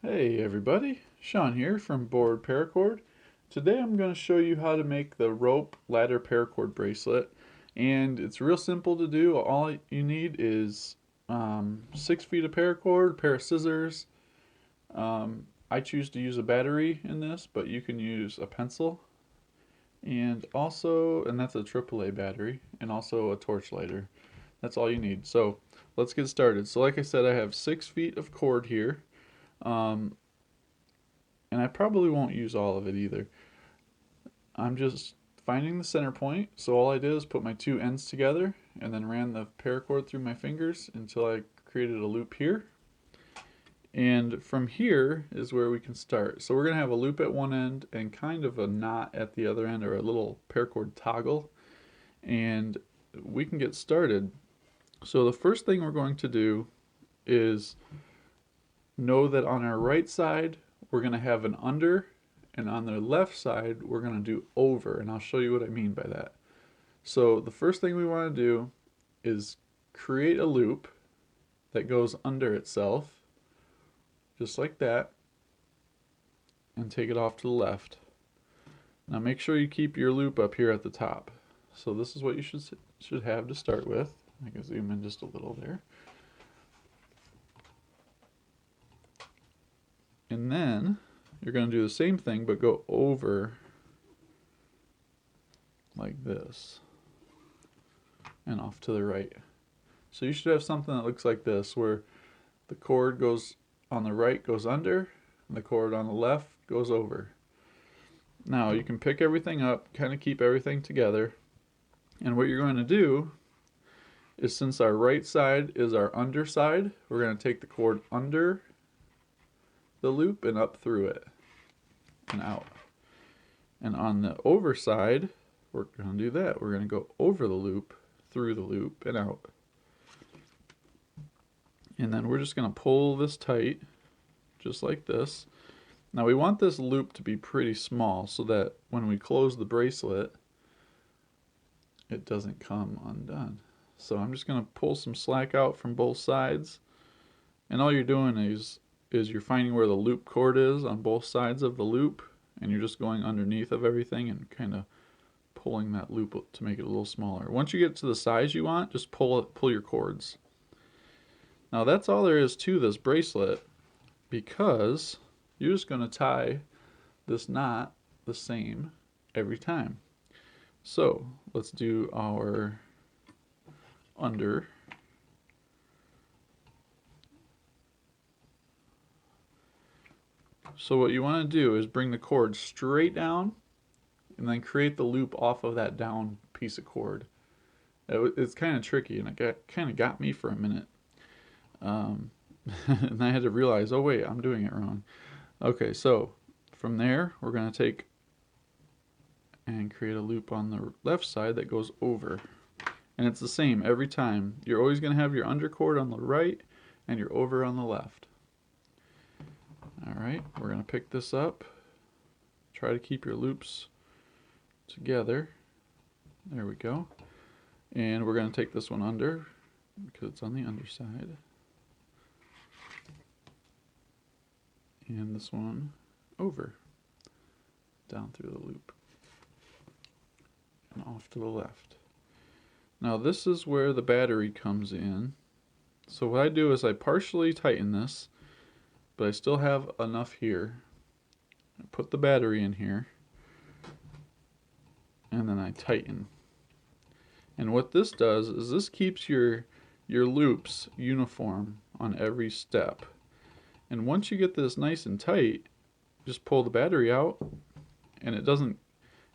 Hey everybody, Sean here from BoredParacord. Today I'm going to show you how to make the rope ladder paracord bracelet, and it's real simple to do. All you need is 6 feet of paracord, a pair of scissors. I choose to use a battery in this, but you can use a pencil, and that's a AAA battery, and also a torch lighter. That's all you need. So let's get started. So like I said, I have 6 feet of cord here. Um, and I probably won't use all of it either. I'm just finding the center point, so all I did is put my two ends together and then ran the paracord through my fingers until I created a loop here. And from here is where we can start. So we're going to have a loop at one end and kind of a knot at the other end, or a little paracord toggle, and we can get started. So the first thing we're going to do is know that on our right side we're going to have an under, and on the left side we're going to do over, and I'll show you what I mean by that. So the first thing we want to do is create a loop that goes under itself, just like that, and take it off to the left. Now make sure you keep your loop up here at the top. So this is what you should have to start with. I can zoom in just a little there. And then you're going to do the same thing but go over like this and off to the right. So you should have something that looks like this, where the cord goes on the right goes under and the cord on the left goes over. Now you can pick everything up, kind of keep everything together, and what you're going to do is, since our right side is our underside, we're going to take the cord under the loop and up through it and out. And on the overside, we're going to do that. We're going to go over the loop, through the loop, and out. And then we're just going to pull this tight, just like this. Now we want this loop to be pretty small so that when we close the bracelet, it doesn't come undone. So I'm just going to pull some slack out from both sides. And all you're doing is you're finding where the loop cord is on both sides of the loop, and you're just going underneath of everything and kind of pulling that loop to make it a little smaller. Once you get to the size you want, just pull your cords. Now that's all there is to this bracelet, because you're just going to tie this knot the same every time. So let's do our under. So what you want to do is bring the cord straight down and then create the loop off of that down piece of cord. It's kind of tricky, and it kind of got me for a minute. And I had to realize, oh wait, I'm doing it wrong. Okay, so from there we're going to take and create a loop on the left side that goes over. And it's the same every time. You're always going to have your under cord on the right and your over on the left. Alright, we're going to pick this up. Try to keep your loops together. There we go. And we're going to take this one under because it's on the underside. And this one over, down through the loop, and off to the left. Now this is where the battery comes in. So what I do is I partially tighten this, but I still have enough here. I put the battery in here, and then I tighten. And what this does is this keeps your loops uniform on every step. And once you get this nice and tight, just pull the battery out, and it doesn't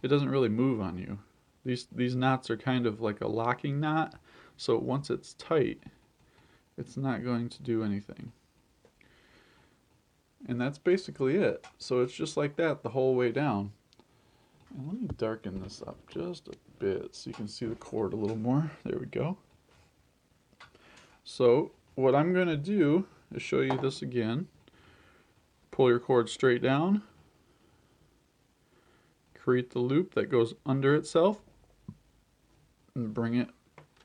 really move on you. These knots are kind of like a locking knot, so once it's tight, it's not going to do anything. And that's basically it. So it's just like that the whole way down. And let me darken this up just a bit so you can see the cord a little more. There we go. So what I'm going to do is show you this again. Pull your cord straight down, create the loop that goes under itself, and bring it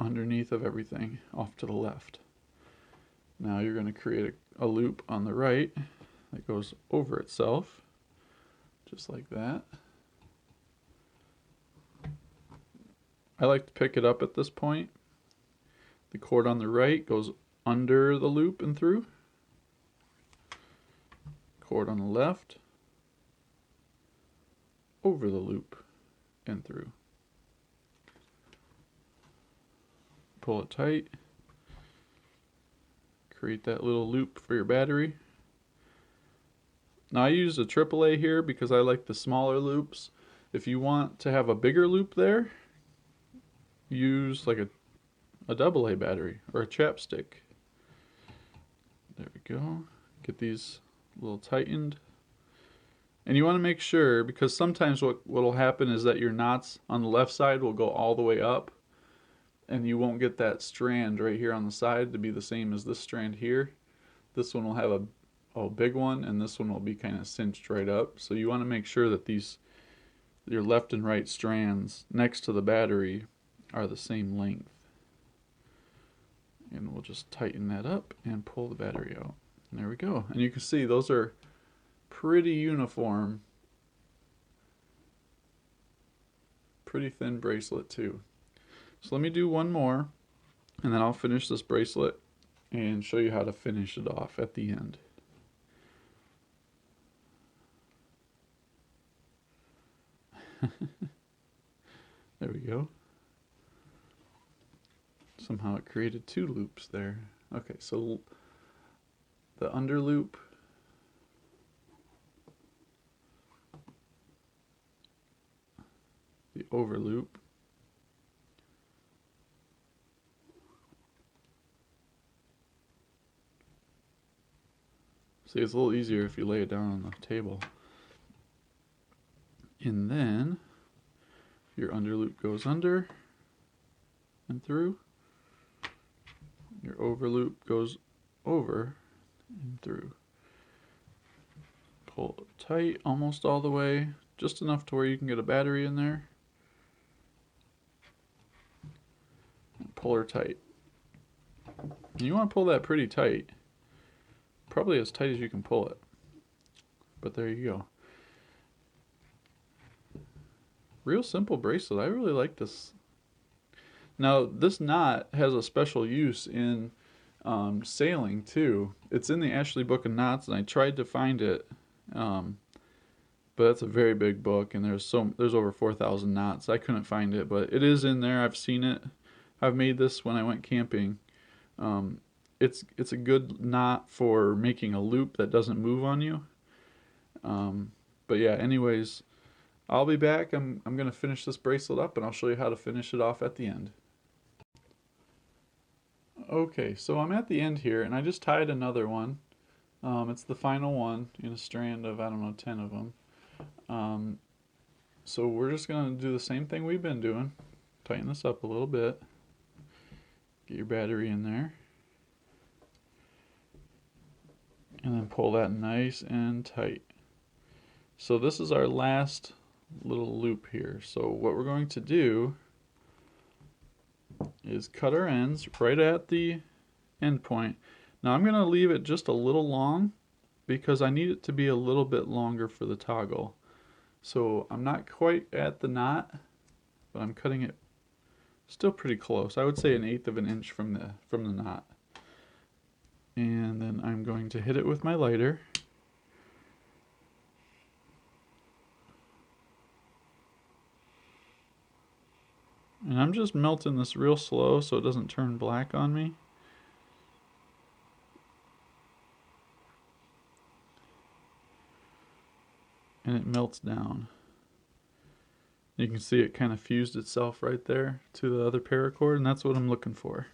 underneath of everything off to the left. Now you're going to create a loop on the right that goes over itself, just like that. I like to pick it up at this point. The cord on the right goes under the loop and through. Cord on the left over the loop and through. Pull it tight. Create that little loop for your battery. Now I use a AAA here because I like the smaller loops. If you want to have a bigger loop there, use like a AA battery or a chapstick. There we go. Get these a little tightened. And you want to make sure, because sometimes what will happen is that your knots on the left side will go all the way up, and you won't get that strand right here on the side to be the same as this strand here. This one will have a big one, and this one will be kind of cinched right up. So you want to make sure that your left and right strands next to the battery are the same length. And we'll just tighten that up and pull the battery out. And there we go. And you can see those are pretty uniform. Pretty thin bracelet too. So let me do one more, and then I'll finish this bracelet and show you how to finish it off at the end. There we go. Somehow it created two loops there. Okay, so the under loop, the over loop, see, it's a little easier if you lay it down on the table. And then your under loop goes under and through. Your over loop goes over and through. Pull it tight almost all the way, just enough to where you can get a battery in there. And pull her tight. And you want to pull that pretty tight. Probably as tight as you can pull it. But there you go. Real simple bracelet. I really like this. Now, this knot has a special use in sailing too. It's in the Ashley Book of Knots, and I tried to find it, but it's a very big book, and there's over 4,000 knots. I couldn't find it, but it is in there. I've seen it. I've made this when I went camping. It's a good knot for making a loop that doesn't move on you. But yeah, anyways, I'll be back. I'm gonna finish this bracelet up, and I'll show you how to finish it off at the end. Okay, so I'm at the end here, and I just tied another one. It's the final one in a strand of, I don't know, 10 of them. So we're just going to do the same thing we've been doing. Tighten this up a little bit. Get your battery in there. And then pull that nice and tight. So this is our last little loop here. So what we're going to do is cut our ends right at the end point. Now I'm going to leave it just a little long because I need it to be a little bit longer for the toggle. So I'm not quite at the knot, but I'm cutting it still pretty close. I would say 1/8 of an inch from the knot. And then I'm going to hit it with my lighter. And I'm just melting this real slow so it doesn't turn black on me. And it melts down. You can see it kind of fused itself right there to the other paracord, and that's what I'm looking for.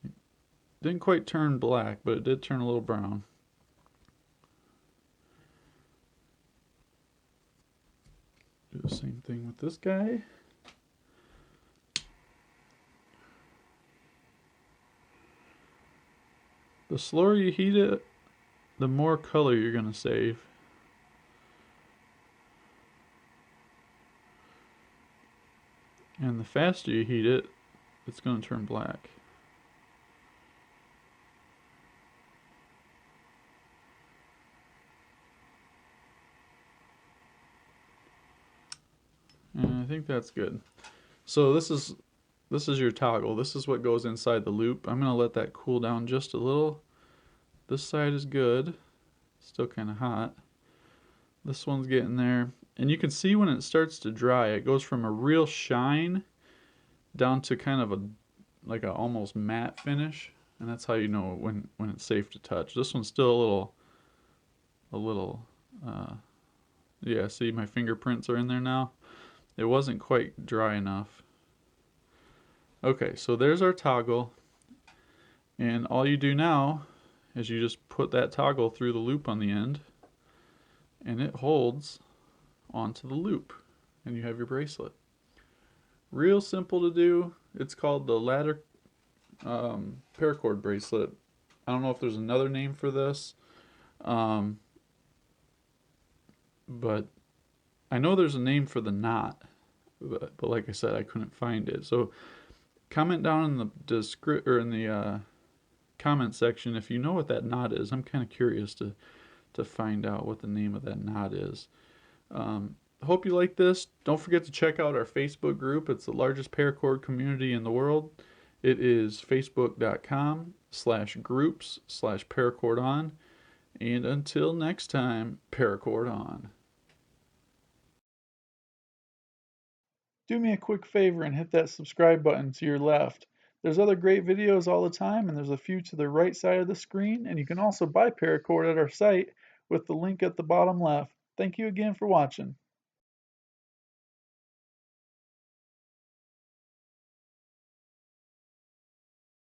It didn't quite turn black, but it did turn a little brown. Do the same thing with this guy. The slower you heat it, the more color you're going to save. And the faster you heat it, it's going to turn black. think that's good. So this is your toggle. This is what goes inside the loop. I'm gonna let that cool down just a little. This side is good. Still kind of hot. This one's getting there. And you can see when it starts to dry, it goes from a real shine down to kind of a like a almost matte finish. And that's how you know when it's safe to touch. This one's still a little yeah, see my fingerprints are in there now. It wasn't quite dry enough. Okay, so there's our toggle. And all you do now is you just put that toggle through the loop on the end and it holds onto the loop and you have your bracelet. Real simple to do. It's called the ladder paracord bracelet. I don't know if there's another name for this, um, but I know there's a name for the knot, but like I said, I couldn't find it. So comment down in the comment section if you know what that knot is. I'm kind of curious to find out what the name of that knot is. Hope you like this. Don't forget to check out our Facebook group. It's the largest paracord community in the world. It is facebook.com/groups/paracordon. And until next time, paracord on. Do me a quick favor and hit that subscribe button to your left. There's other great videos all the time, and there's a few to the right side of the screen, and you can also buy Paracord at our site with the link at the bottom left. Thank you again for watching.